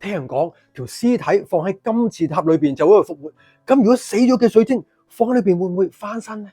聽人講條屍體放喺金字塔裏邊就會復活，咁如果死咗嘅水晶放喺裏邊會唔會翻身咧？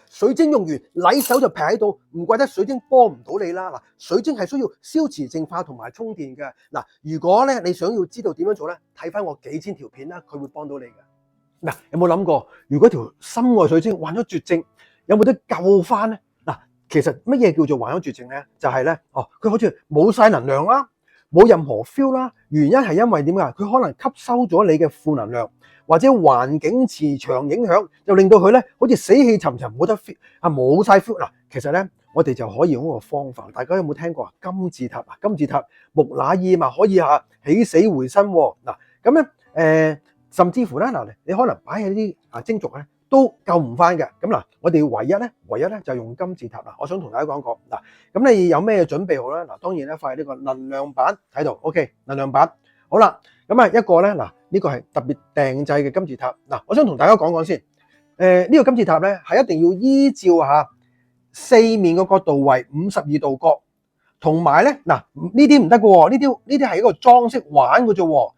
水晶用完禮手就劈喺度，唔怪得水晶幫唔到你啦。嗱，水晶係需要消磁淨化同埋充電嘅。嗱，如果咧你想要知道點樣做咧，睇翻我幾千條片啦，佢會幫到你嘅。嗱，有冇諗過，如果條心愛水晶患咗絕症，有冇得救翻咧？嗱，其實乜嘢叫做患咗絕症咧？就係咧，佢好似冇晒能量啦，冇任何 feel 啦。原因係因為點啊？佢可能吸收咗你嘅負能量，或者環境磁場影響，就令到佢咧好似死氣沉沉，冇得 feel 啊，冇晒 feel。嗱，其實咧，我哋就可以用一個方法，大家有冇聽過啊？金字塔啊，金字塔木乃伊嘛，可以起死回生喎。嗱，咁咧甚至乎咧你可能擺喺啲精族咧都救唔翻嘅。咁嗱，我哋唯一咧就用金字塔啦。我想同大家講講嗱，咁你有咩準備好咧？嗱，當然咧塊呢個能量板喺度 ，OK， 能量板好啦。咁一個咧嗱，呢個係特別訂製嘅金字塔。嗱，我想同大家講講先。呢個金字塔咧係一定要依照四面嘅角度為52度角，同埋咧嗱呢啲唔得嘅喎，呢啲係一個裝飾玩嘅啫喎。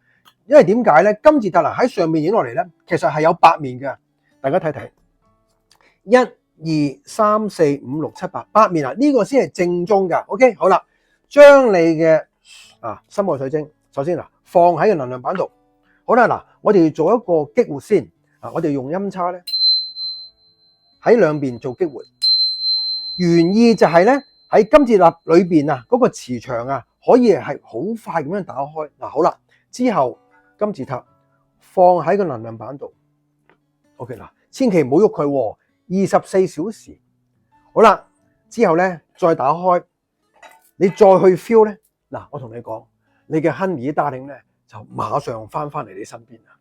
因為點解咧？金字塔喺上面影落嚟咧，其實係有8面嘅。大家睇睇，1、2、3、4、5、6、7、8面啊！呢個先係正宗㗎。OK， 好啦，將你嘅心愛水晶，首先放喺個能量板度。好啦，嗱，我哋做一個激活先。我哋用音叉咧喺兩邊做激活，原意就係咧喺金字塔裏邊嗰個磁場可以係好快咁樣打開。嗱，好啦，之後金字塔放喺個能量板度。OK 嗱，千祈唔好喐佢，24小時。好啦，之後咧再打開，你再去 feel 咧，嗱，我同你講，你嘅 Honey Darling 咧就馬上翻嚟你身邊啦。